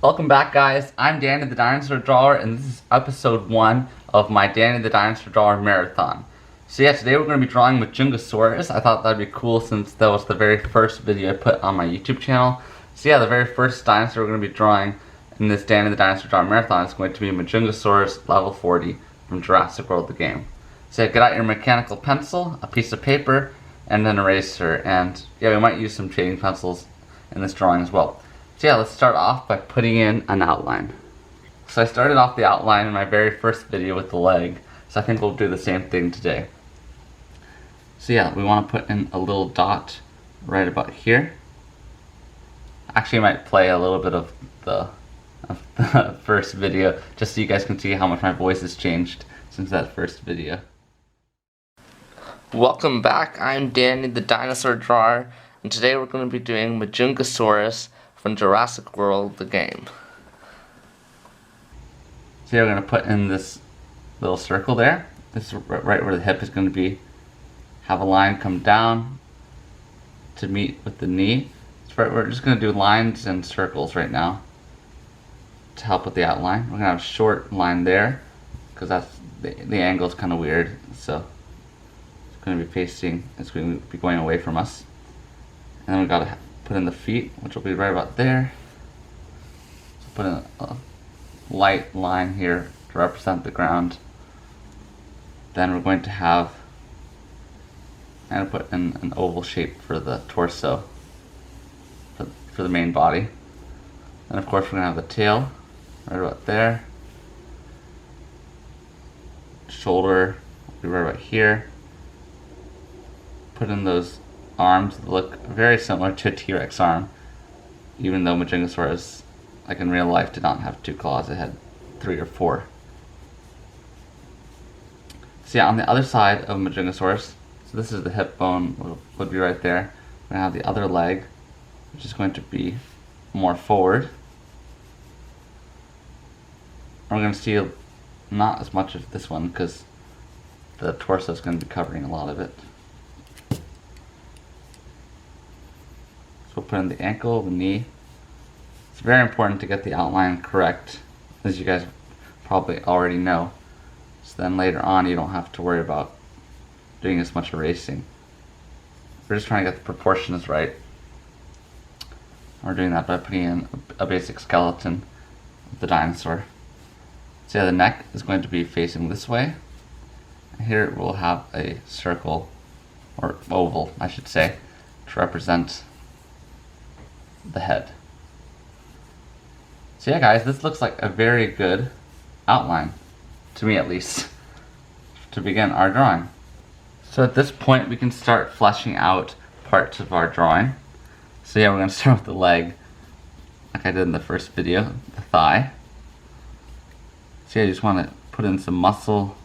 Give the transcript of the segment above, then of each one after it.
Welcome back, guys. I'm Danny the Dinosaur Drawer, and this is episode 1 of my Danny the Dinosaur Drawer marathon. So yeah, today we're going to be drawing Majungasaurus. I thought that'd be cool since that was the very first video I put on my YouTube channel. So yeah, the very first dinosaur we're going to be drawing in this Danny the Dinosaur Drawer marathon is going to be Majungasaurus level 40 from Jurassic World the game. So yeah, get out your mechanical pencil, a piece of paper, and an eraser. And yeah, we might use some shading pencils in this drawing as well. So yeah, let's start off by putting in an outline. So I started off the outline in my very first video with the leg, so I think we'll do the same thing today. So yeah, we want to put in a little dot right about here. Actually, I might play a little bit of the first video, just so you guys can see how much my voice has changed since that first video. Welcome back, I'm Danny the Dinosaur Drawer, and today we're going to be doing Majungasaurus from Jurassic World the game. So we're going to put in this little circle there. This is right where the hip is going to be. Have a line come down to meet with the knee. So we're just going to do lines and circles right now to help with the outline. We're going to have a short line there because that's the angle is kind of weird. So it's going to be facing, it's going to be going away from us. And then we've got to put in the feet, which will be right about there. So put in a light line here to represent the ground. Then we're going to have, I'm going to put in an oval shape for the torso, for the main body. And of course we're going to have the tail right about there. Shoulder will be right about here. Put in those arms that look very similar to a T-Rex arm, even though Majungasaurus, like in real life, did not have 2 claws, it had 3 or 4. So yeah, on the other side of Majungasaurus, so this is the hip bone, would be right there. We're going to have the other leg, which is going to be more forward. And we're going to see not as much of this one because the torso is going to be covering a lot of it. So we'll put in the ankle, the knee. It's very important to get the outline correct, as you guys probably already know. So then later on you don't have to worry about doing as much erasing. We're just trying to get the proportions right. We're doing that by putting in a basic skeleton of the dinosaur. So yeah, the neck is going to be facing this way. Here we'll have a circle, or oval I should say, to represent the head. So yeah guys, this looks like a very good outline, to me at least, to begin our drawing. So at this point we can start fleshing out parts of our drawing. So yeah, we're going to start with the leg, like I did in the first video, the thigh. So yeah, you just want to put in some muscle,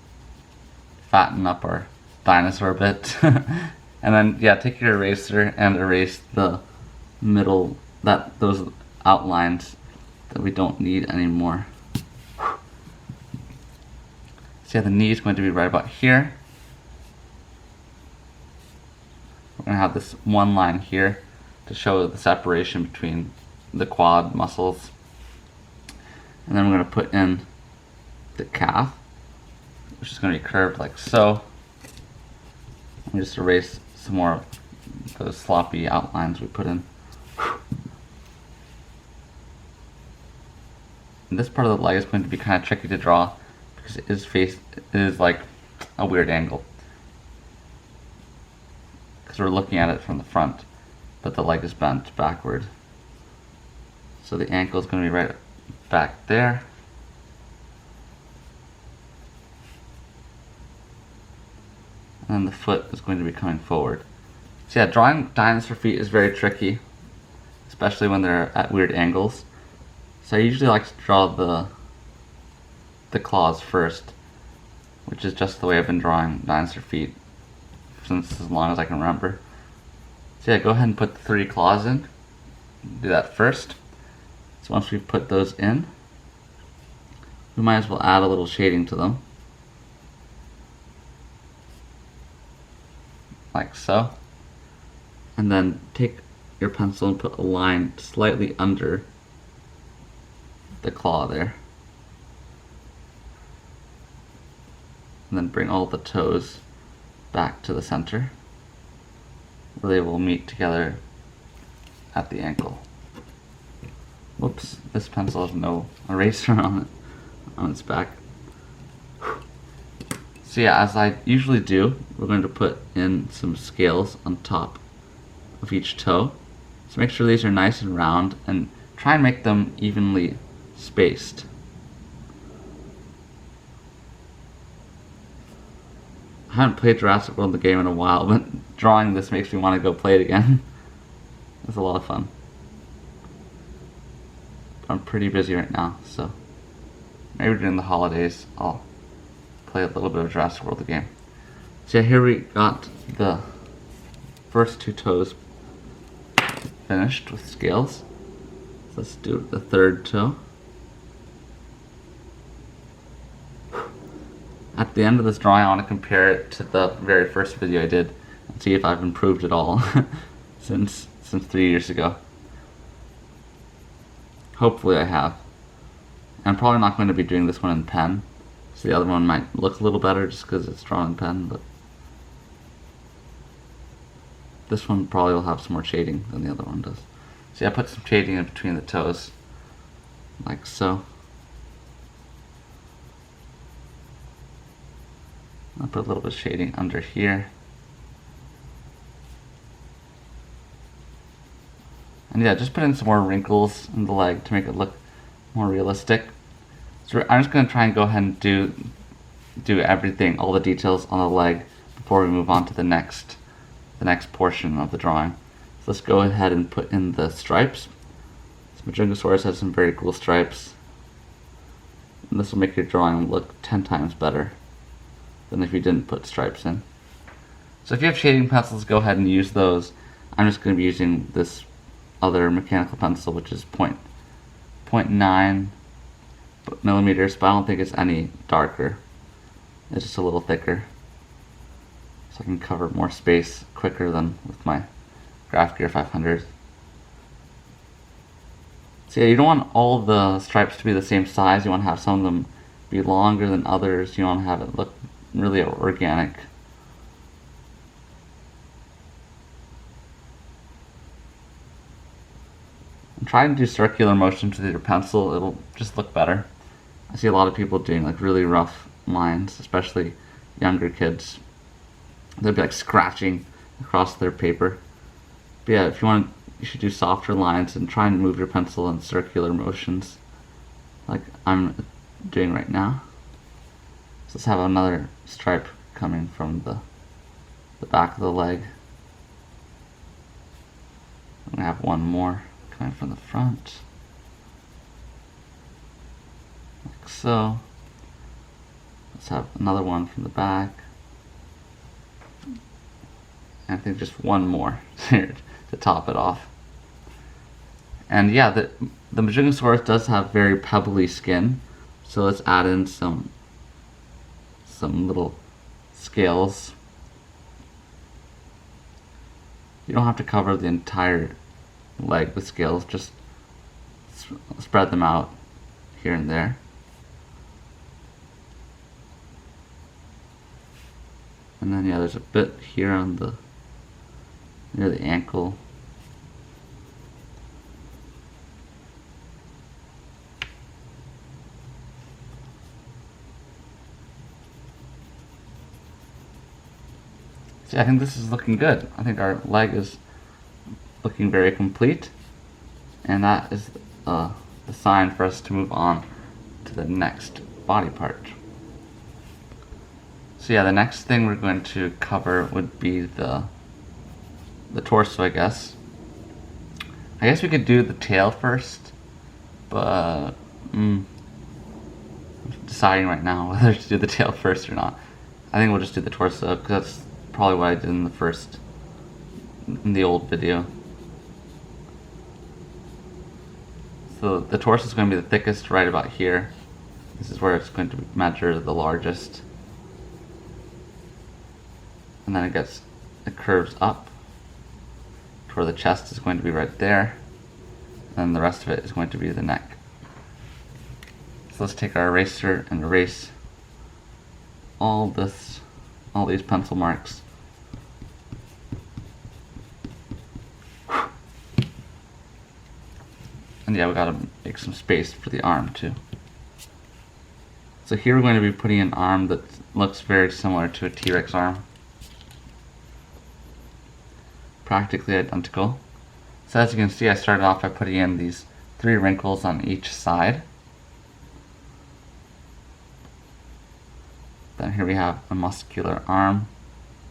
fatten up our dinosaur a bit, and then yeah, take your eraser and erase the middle, those outlines that we don't need anymore. So yeah, the knee is going to be right about here. We're going to have this one line here to show the separation between the quad muscles. And then we're going to put in the calf, which is going to be curved like so. Let me just erase some more of those sloppy outlines we put in. And this part of the leg is going to be kind of tricky to draw because it is like a weird angle. Because we're looking at it from the front, but the leg is bent backward. So the ankle is going to be right back there. And then the foot is going to be coming forward. So yeah, drawing dinosaur feet is very tricky, especially when they're at weird angles. So I usually like to draw the claws first, which is just the way I've been drawing dinosaur feet since as long as I can remember. So yeah, go ahead and put the 3 claws in. Do that first. So once we've put those in, we might as well add a little shading to them. Like so. And then take your pencil and put a line slightly under the claw there. And then bring all the toes back to the center, where they will meet together at the ankle. Whoops, this pencil has no eraser on its back. So yeah, as I usually do, we're going to put in some scales on top of each toe. So make sure these are nice and round and try and make them evenly spaced. I haven't played Jurassic World the game in a while, but drawing this makes me want to go play it again. It's a lot of fun. But I'm pretty busy right now, so maybe during the holidays I'll play a little bit of Jurassic World the game. So yeah, here we got the first two toes finished with scales. So let's do the third toe. At the end of this drawing, I want to compare it to the very first video I did and see if I've improved at all since 3 years ago. Hopefully I have. I'm probably not going to be doing this one in pen, so the other one might look a little better just because it's drawn in pen, but this one probably will have some more shading than the other one does. See, I put some shading in between the toes, like so. I'll put a little bit of shading under here. And yeah, just put in some more wrinkles in the leg to make it look more realistic. So I'm just going to try and go ahead and do everything, all the details on the leg before we move on to the next portion of the drawing. So let's go ahead and put in the stripes. So Majungasaurus has some very cool stripes. And this will make your drawing look 10 times better than if you didn't put stripes in. So if you have shading pencils, go ahead and use those. I'm just going to be using this other mechanical pencil, which is 0.9 millimeters, but I don't think it's any darker. It's just a little thicker, so I can cover more space quicker than with my Graph Gear 500. So yeah, you don't want all the stripes to be the same size. You want to have some of them be longer than others. You want to have it look really organic. And try and do circular motions with your pencil. It'll just look better. I see a lot of people doing like really rough lines, especially younger kids. They'll be like scratching across their paper. But yeah, if you want, you should do softer lines and try and move your pencil in circular motions, like I'm doing right now. So let's have another stripe coming from the back of the leg. I'm gonna have one more coming from the front, like so. Let's have another one from the back. And I think just one more here to top it off. And yeah, the Majungasaurus does have very pebbly skin, so let's add in some little scales. You don't have to cover the entire leg with scales, just spread them out here and there. And then yeah, there's a bit here on near the ankle. See, I think this is looking good. I think our leg is looking very complete, and that is the sign for us to move on to the next body part. So yeah, the next thing we're going to cover would be the torso, I guess. I guess we could do the tail first, but I'm deciding right now whether to do the tail first or not. I think we'll just do the torso, because that's probably what I did in the old video. So the torso is going to be the thickest right about here. This is where it's going to measure the largest. And then it curves up to where the chest is going to be right there. And the rest of it is going to be the neck. So let's take our eraser and erase all these pencil marks. And yeah, we gotta make some space for the arm too. So here we're going to be putting an arm that looks very similar to a T-Rex arm. Practically identical. So as you can see, I started off by putting in these 3 wrinkles on each side. Then here we have a muscular arm.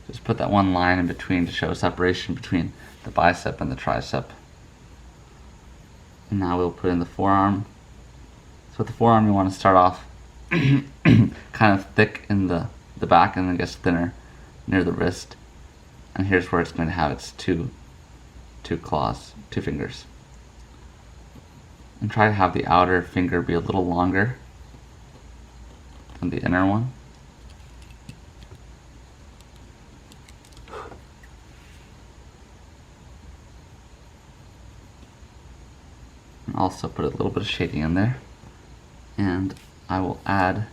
Just put that one line in between to show separation between the bicep and the tricep. And now we'll put in the forearm. So with the forearm, you want to start off kind of thick in the back, and then it gets thinner near the wrist. And here's where it's going to have its two claws, 2 fingers. And try to have the outer finger be a little longer than the inner one. And also put a little bit of shading in there. And I will add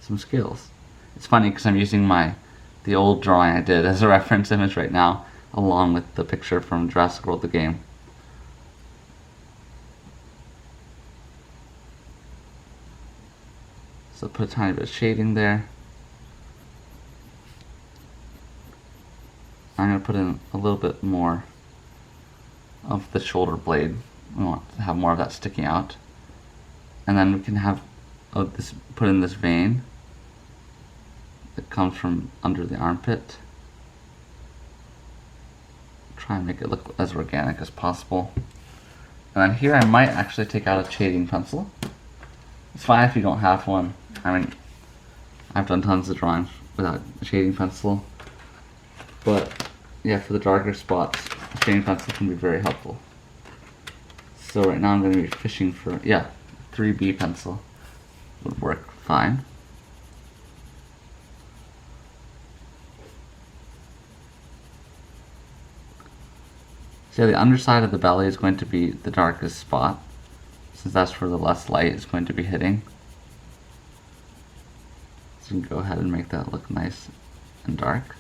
some scales. It's funny because I'm using the old drawing I did as a reference image right now, along with the picture from Jurassic World the game. So put a tiny bit of shading there. I'm going to put in a little bit more of the shoulder blade. We want to have more of that sticking out. And then we can have put in this vein that comes from under the armpit. Try and make it look as organic as possible. And then here I might actually take out a shading pencil. It's fine if you don't have one. I mean, I've done tons of drawings without a shading pencil. But yeah, for the darker spots, a shading pencil can be very helpful. So right now I'm going to be fishing for, 3B pencil would work fine. So the underside of the belly is going to be the darkest spot, since that's where the less light is going to be hitting. So you can go ahead and make that look nice and dark.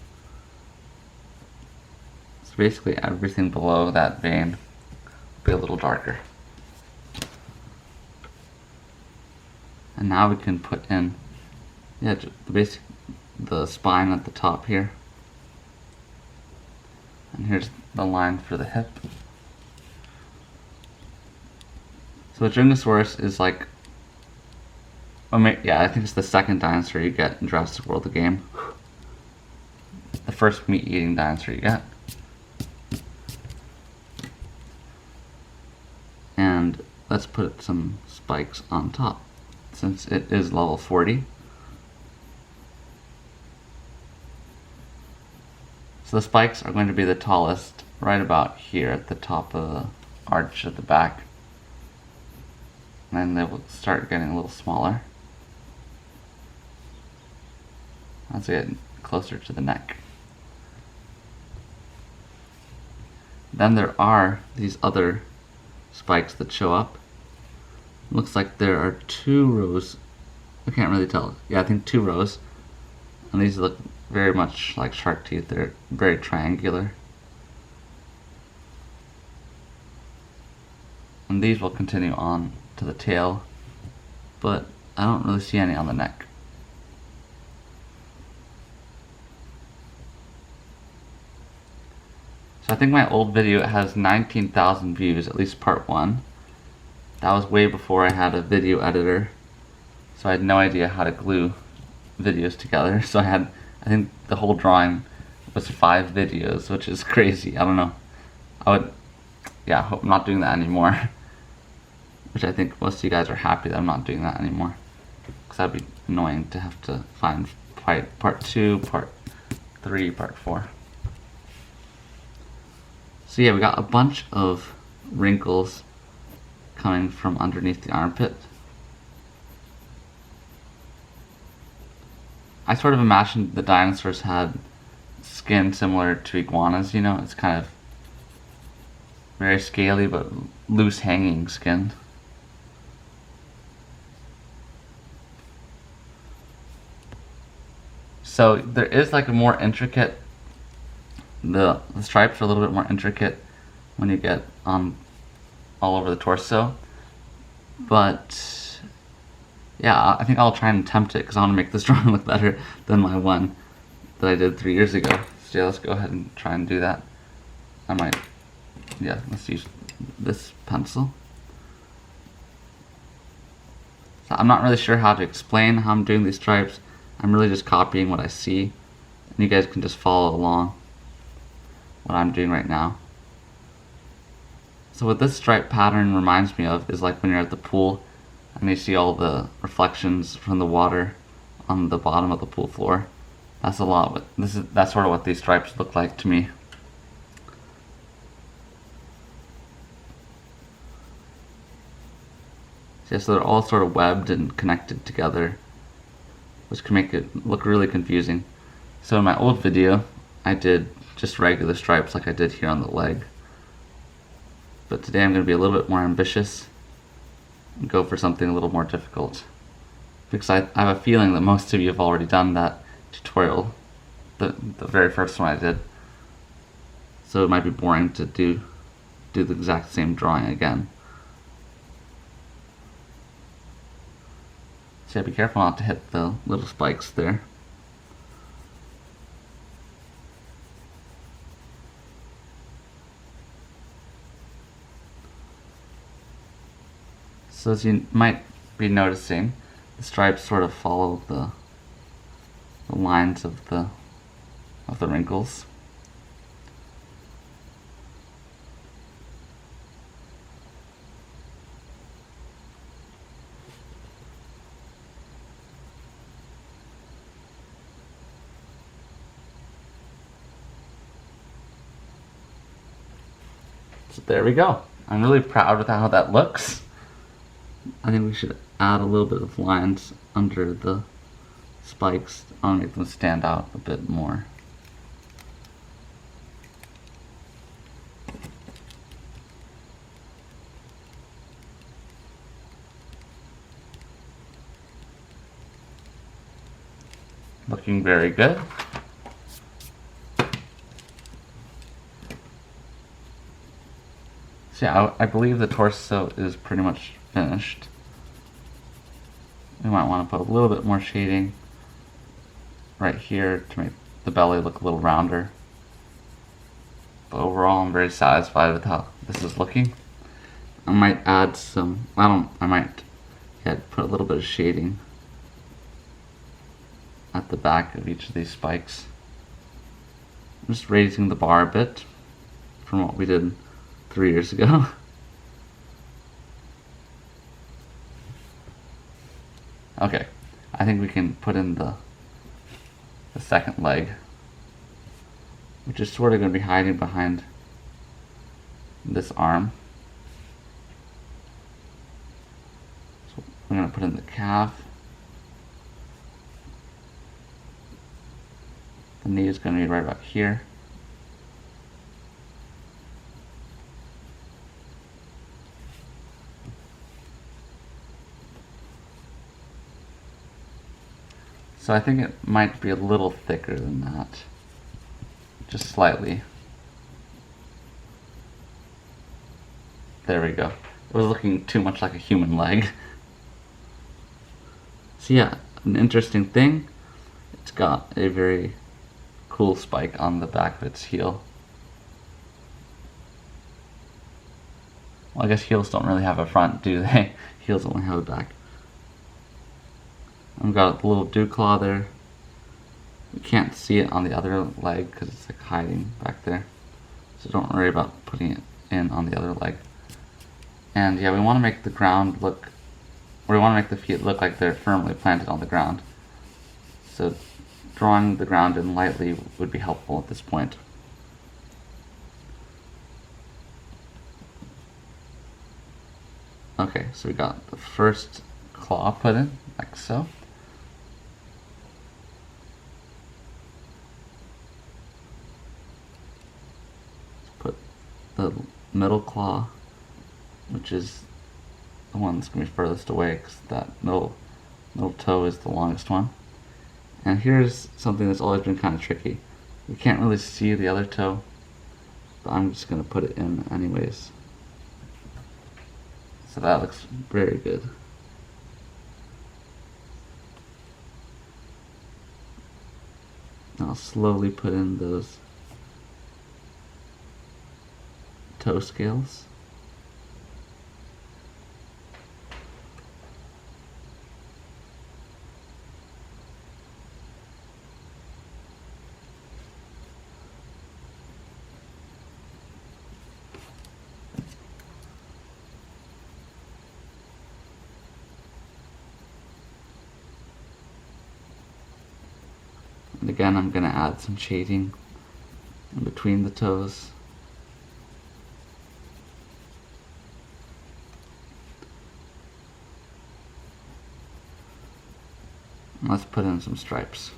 So basically everything below that vein will be a little darker. And now we can put in the spine at the top here. And here's the line for the hip. So Majungasaurus is like, I think it's the second dinosaur you get in Jurassic World the game. The first meat-eating dinosaur you get. And let's put some spikes on top, since it is level 40. So the spikes are going to be the tallest right about here at the top of the arch at the back. And then they will start getting a little smaller as we get closer to the neck. Then there are these other spikes that show up. Looks like there are 2 rows. I can't really tell. Yeah, I think 2 rows. And these look very much like shark teeth. They're very triangular. And these will continue on to the tail, but I don't really see any on the neck. So I think my old video has 19,000 views, at least part 1. That was way before I had a video editor, so I had no idea how to glue videos together. So I think the whole drawing was 5 videos, which is crazy. I don't know. I hope I'm not doing that anymore. Which I think most of you guys are happy that I'm not doing that anymore. Because that'd be annoying to have to find part 2, part 3, part 4. So yeah, we got a bunch of wrinkles coming from underneath the armpit. I sort of imagined the dinosaurs had skin similar to iguanas, it's kind of very scaly but loose hanging skin. So there is like a more intricate, the stripes are a little bit more intricate when you get on all over the torso. But yeah, I think I'll try and attempt it because I want to make this drawing look better than my one that I did 3 years ago. So yeah, let's go ahead and try and do that. I might, yeah, let's use this pencil. So I'm not really sure how to explain how I'm doing these stripes. I'm really just copying what I see, and you guys can just follow along what I'm doing right now. So what this stripe pattern reminds me of is like when you're at the pool and you see all the reflections from the water on the bottom of the pool floor. That's a lot what that's sort of what these stripes look like to me. So they're all sort of webbed and connected together, which can make it look really confusing. So in my old video, I did just regular stripes like I did here on the leg. But today I'm going to be a little bit more ambitious and go for something a little more difficult. Because I have a feeling that most of you have already done that tutorial, the very first one I did. So it might be boring to do the exact same drawing again. So yeah, be careful not to hit the little spikes there. So as you might be noticing, the stripes sort of follow the lines of the wrinkles. So there we go. I'm really proud with how that looks. I think we should add a little bit of lines under the spikes. I want to make them stand out a bit more. Looking very good. So yeah, I believe the torso is pretty much finished. We might want to put a little bit more shading right here to make the belly look a little rounder. But overall, I'm very satisfied with how this is looking. I might add some, I might put a little bit of shading at the back of each of these spikes. I'm just raising the bar a bit from what we did 3 years ago. Okay, I think we can put in the second leg, which is sort of going to be hiding behind this arm. So I'm going to put in the calf. The knee is going to be right about here. So I think it might be a little thicker than that, just slightly. There we go. It was looking too much like a human leg. So yeah, an interesting thing, it's got a very cool spike on the back of its heel. Well, I guess heels don't really have a front, do they? Heels only have a back. I've got a little dew claw there. You can't see it on the other leg because it's like hiding back there. So don't worry about putting it in on the other leg. And yeah, we want to make the ground look, or we want to make the feet look like they're firmly planted on the ground. So drawing the ground in lightly would be helpful at this point. Okay, so we got the first claw put in, like so. Put the middle claw, which is the one that's going to be furthest away, because that middle toe is the longest one. And here's something that's always been kind of tricky. You can't really see the other toe, but I'm just going to put it in anyways. So that looks very good. I'll slowly put in those toe scales. And again, I'm going to add some shading in between the toes. And let's put in some stripes.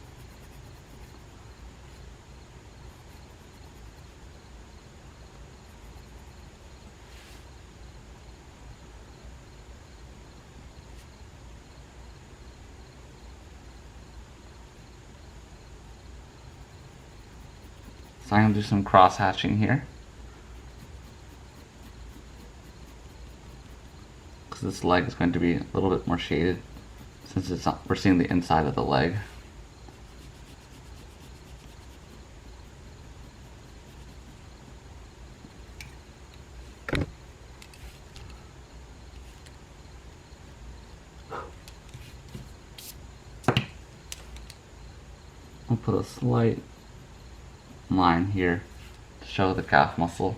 So I'm going to do some cross hatching here, because this leg is going to be a little bit more shaded since we're seeing the inside of the leg. I'll put a slight line here to show the calf muscle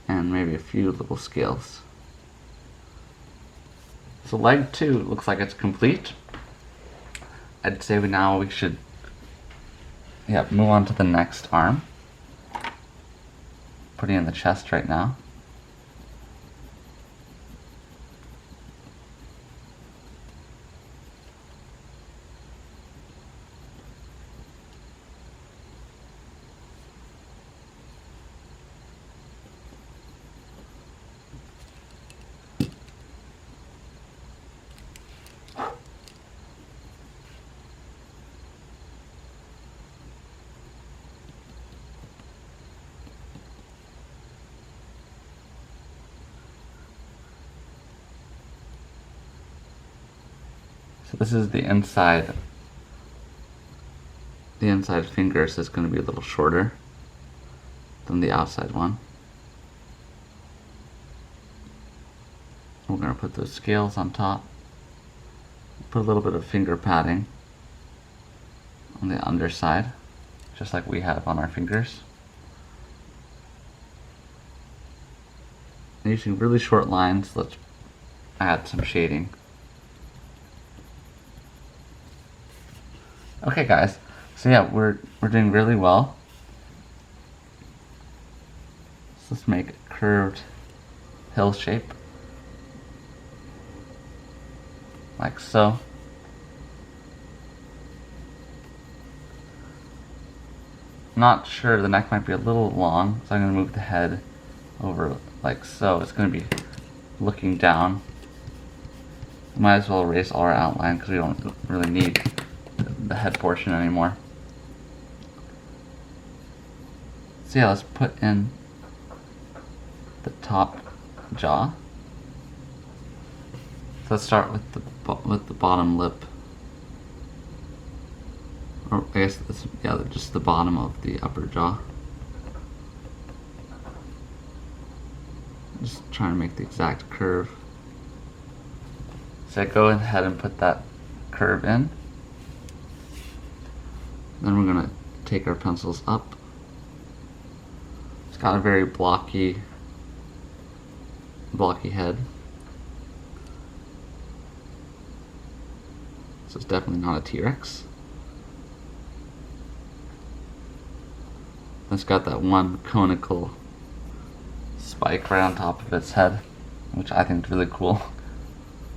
and maybe a few little scales. So leg 2 looks like it's complete. I'd say now we should move on to the next arm. Putting in the chest right now. So this is the inside. The inside finger is going to be a little shorter than the outside one. We're going to put those scales on top. Put a little bit of finger padding on the underside, just like we have on our fingers. And using really short lines, let's add some shading. Okay guys, so yeah, we're doing really well. So let's make a curved hill shape, like so. Not sure, the neck might be a little long, so I'm going to move the head over like so. It's going to be looking down. Might as well erase all our outline because we don't really need the head portion anymore. So yeah, let's put in the top jaw. So let's start with the bottom lip, or I guess it's, yeah, just the bottom of the upper jaw. Just trying to make the exact curve. So I go ahead and put that curve in. Then we're going to take our pencils up. It's got a very blocky head. So it's definitely not a T-Rex. It's got that one conical spike right on top of its head, which I think is really cool.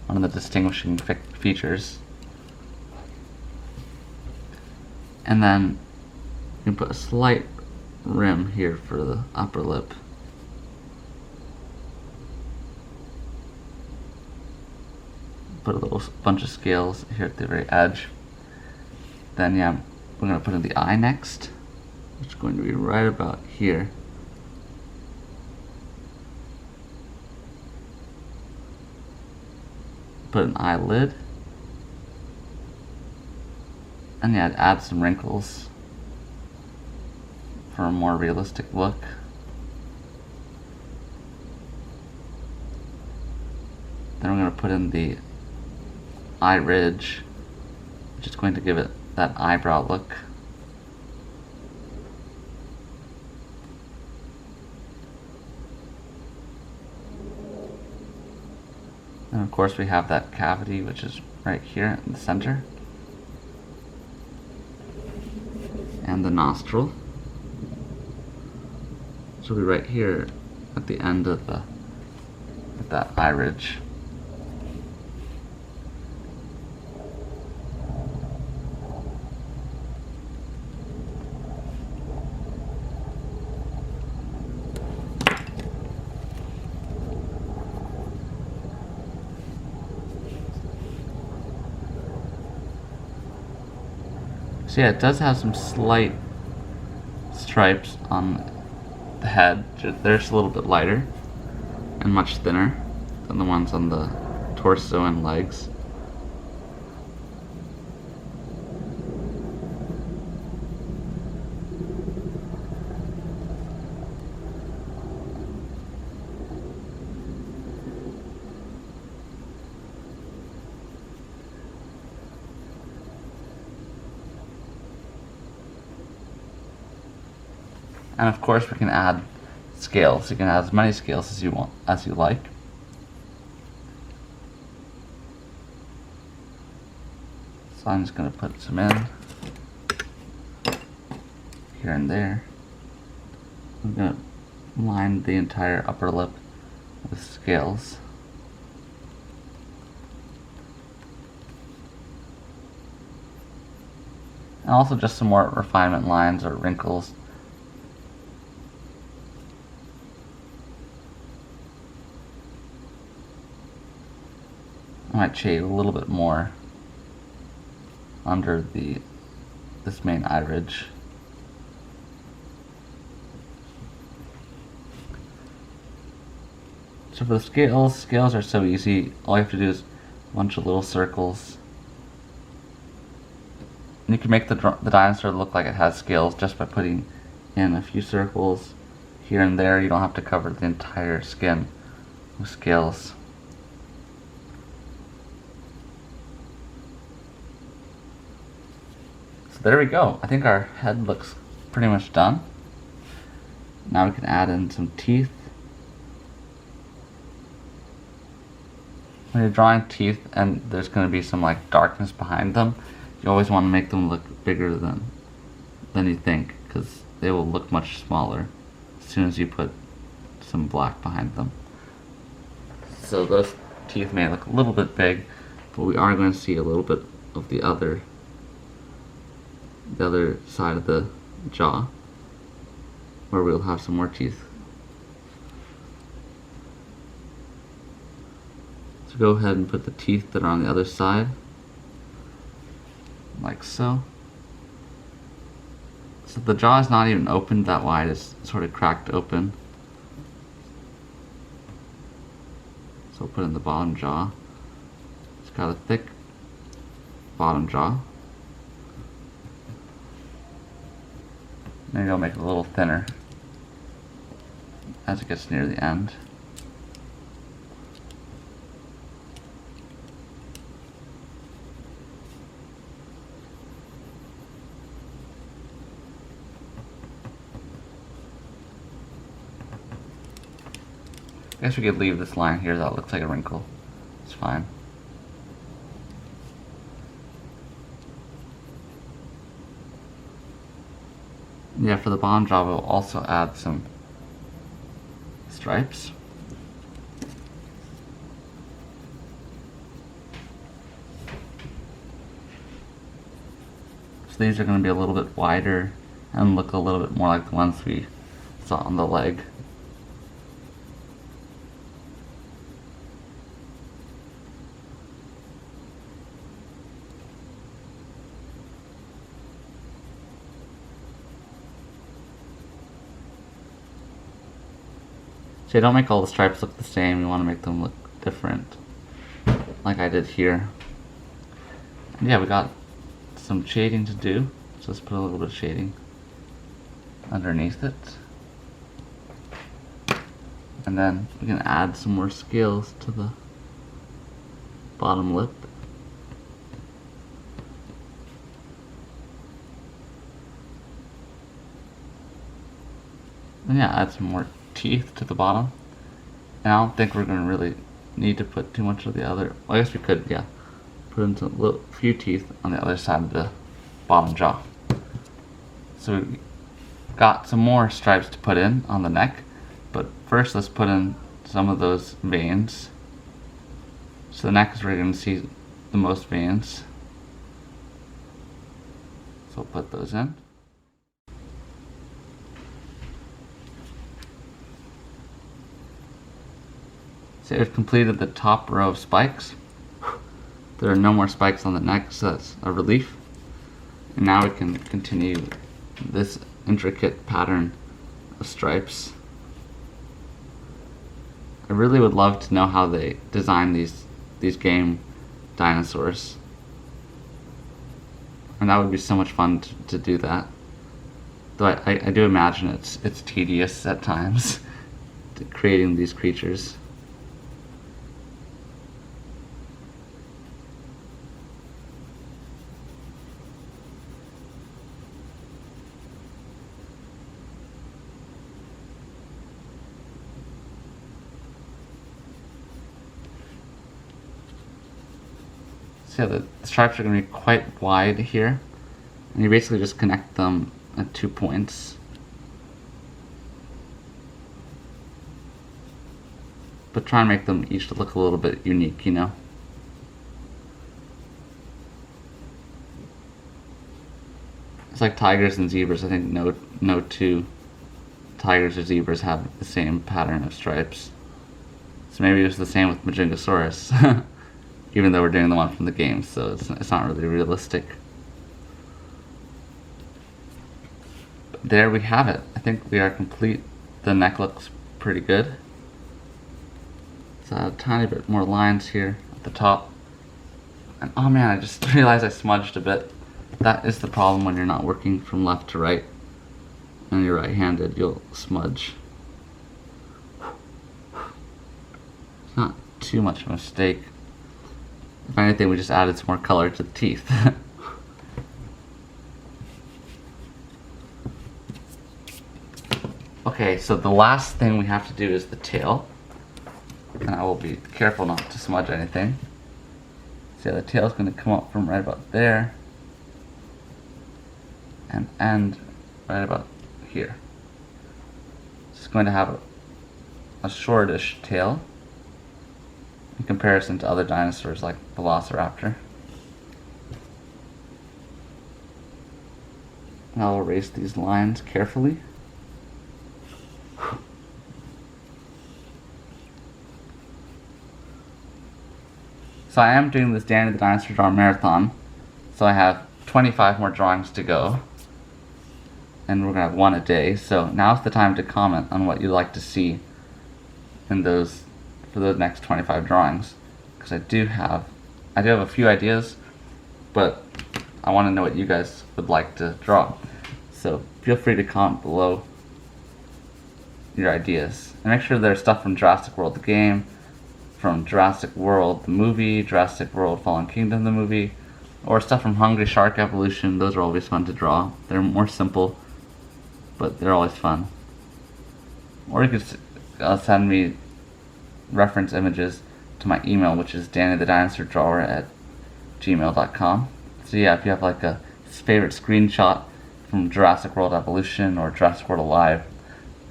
One of the distinguishing features. And then you can put a slight rim here for the upper lip. Put a little bunch of scales here at the very edge. Then yeah, we're going to put in the eye next, which is going to be right about here. Put an eyelid. And yeah, add some wrinkles for a more realistic look. Then we're going to put in the eye ridge, which is going to give it that eyebrow look. And of course we have that cavity, which is right here in the center. And the nostril. So it'll be right here at the end of that eye ridge. So yeah, it does have some slight stripes on the head. They're just a little bit lighter and much thinner than the ones on the torso and legs. And of course we can add scales. You can add as many scales as you want, as you like. So I'm just going to put some in here and there. I'm going to line the entire upper lip with scales. And also just some more refinement lines or wrinkles. I might shade a little bit more under this main eye ridge. So for the scales are so easy. All you have to do is a bunch of little circles. And you can make the dinosaur look like it has scales just by putting in a few circles here and there. You don't have to cover the entire skin with scales. There we go. I think our head looks pretty much done. Now we can add in some teeth. When you're drawing teeth and there's going to be some like darkness behind them, you always want to make them look bigger than you think, because they will look much smaller as soon as you put some black behind them. So those teeth may look a little bit big, but we are going to see a little bit of the other side of the jaw, where we'll have some more teeth. So go ahead and put the teeth that are on the other side, like so. So the jaw is not even opened that wide, it's sort of cracked open. So we'll put in the bottom jaw. It's got a thick bottom jaw. Maybe I'll make it a little thinner as it gets near the end. I guess we could leave this line here that looks like a wrinkle. It's fine. Yeah, for the bottom jaw we'll also add some stripes. So these are going to be a little bit wider and look a little bit more like the ones we saw on the leg. So don't make all the stripes look the same, you want to make them look different, like I did here. And yeah, we got some shading to do, so let's put a little bit of shading underneath it. And then we can add some more scales to the bottom lip. And yeah, add some more teeth to the bottom. And I don't think we're going to really need to put too much of the other, well, I guess we could, yeah. Put in a few teeth on the other side of the bottom jaw. So we got some more stripes to put in on the neck, but first let's put in some of those veins. So the neck is where you're going to see the most veins. So we'll put those in. So we've completed the top row of spikes. There are no more spikes on the neck, so that's a relief. And now we can continue this intricate pattern of stripes. I really would love to know how they design these game dinosaurs. And that would be so much fun to do that. Though I do imagine it's tedious at times creating these creatures. So yeah, the stripes are going to be quite wide here, and you basically just connect them at 2 points. But try and make them each look a little bit unique, you know? It's like tigers and zebras. I think no two tigers or zebras have the same pattern of stripes. So maybe it was the same with Majungasaurus. Even though we're doing the one from the game, so it's not really realistic. But there we have it. I think we are complete. The neck looks pretty good. Let's add a tiny bit more lines here at the top. And oh man, I just realized I smudged a bit. That is the problem when you're not working from left to right. And you're right-handed, you'll smudge. It's not too much of a mistake. If anything, we just added some more color to the teeth. Okay, so the last thing we have to do is the tail. And I will be careful not to smudge anything. So yeah, the tail is going to come up from right about there and end right about here. It's going to have a shortish tail in comparison to other dinosaurs like Velociraptor. And I'll erase these lines carefully. So I am doing this Danny the Dinosaur Drawer Marathon, so I have 25 more drawings to go. And we're going to have one a day, so now's the time to comment on what you'd like to see in those for those next 25 drawings, because I do have a few ideas, but I want to know what you guys would like to draw. So feel free to comment below your ideas, and make sure there's stuff from Jurassic World the game, from Jurassic World the movie, Jurassic World Fallen Kingdom the movie, or stuff from Hungry Shark Evolution. Those are always fun to draw. They're more simple, but they're always fun. Or you could send me reference images to my email, which is dannythedinosaurdrawer@gmail.com. So yeah, if you have like a favorite screenshot from Jurassic World Evolution or Jurassic World Alive,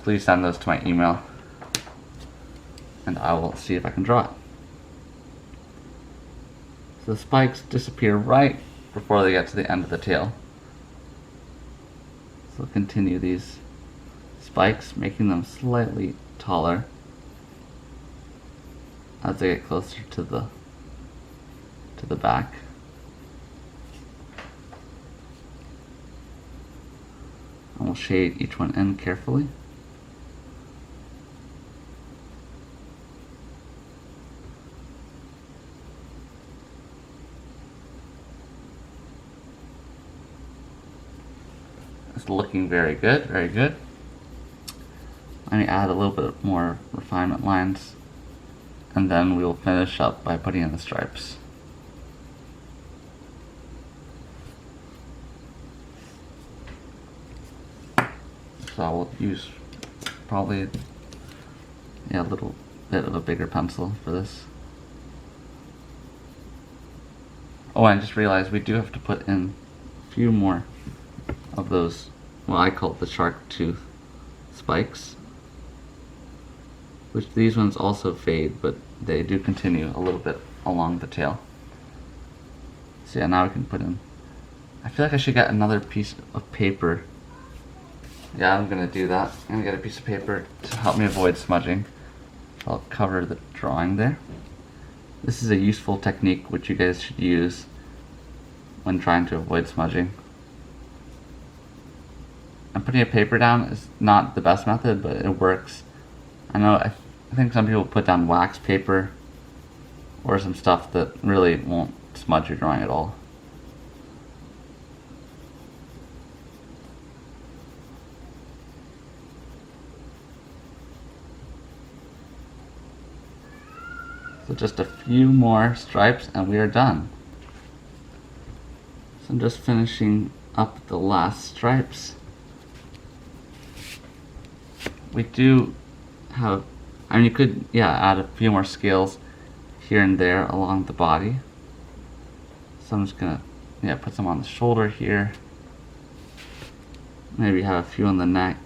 please send those to my email and I will see if I can draw it. So the spikes disappear right before they get to the end of the tail. So continue these spikes, making them slightly taller as they get closer to the back. And we'll shade each one in carefully. It's looking very good, very good. Let me add a little bit more refinement lines, and then we'll finish up by putting in the stripes. So I will use probably a little bit of a bigger pencil for this. Oh, I just realized we do have to put in a few more of those, well, I call it the shark tooth spikes, which these ones also fade, but they do continue a little bit along the tail. So yeah, now we can put in, I feel like I should get another piece of paper. Yeah, I'm gonna do that. I'm gonna get a piece of paper to help me avoid smudging. I'll cover the drawing there. This is a useful technique which you guys should use when trying to avoid smudging. And putting a paper down is not the best method, but it works. I think some people put down wax paper or some stuff that really won't smudge your drawing at all. So just a few more stripes and we are done. So I'm just finishing up the last stripes. We do have, you could, add a few more scales here and there along the body. So I'm just gonna, put some on the shoulder here. Maybe have a few on the neck.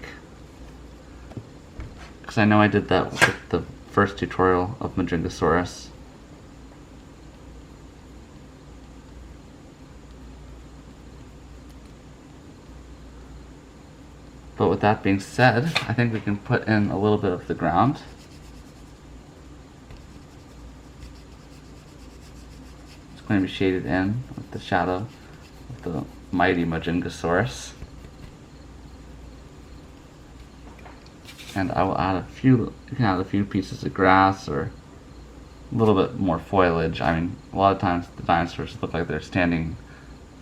Because I know I did that with the first tutorial of Majungasaurus. But with that being said, I think we can put in a little bit of the ground. It's going to be shaded in with the shadow of the mighty Majungasaurus. And I will add a few, you can add a few pieces of grass or a little bit more foliage. I mean, a lot of times the dinosaurs look like they're standing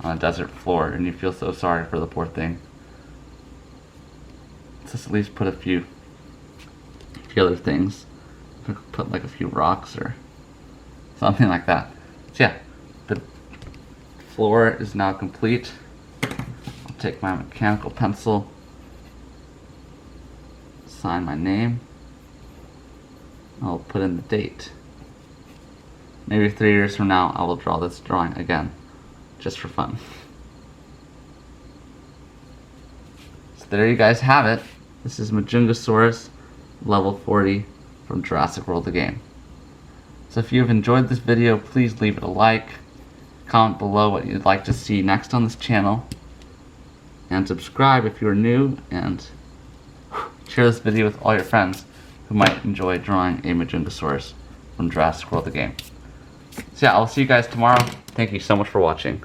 on a desert floor and you feel so sorry for the poor thing. Let's just at least put a few other things. Put like a few rocks or something like that. So yeah, the floor is now complete. I'll take my mechanical pencil, sign my name. I'll put in the date. Maybe 3 years from now I will draw this drawing again, just for fun. So there you guys have it. This is Majungasaurus level 40 from Jurassic World the game. So if you have enjoyed this video, please leave it a like, comment below what you'd like to see next on this channel, and subscribe if you're new, and share this video with all your friends who might enjoy drawing a Majungasaurus from Jurassic World the game. So yeah, I'll see you guys tomorrow. Thank you so much for watching.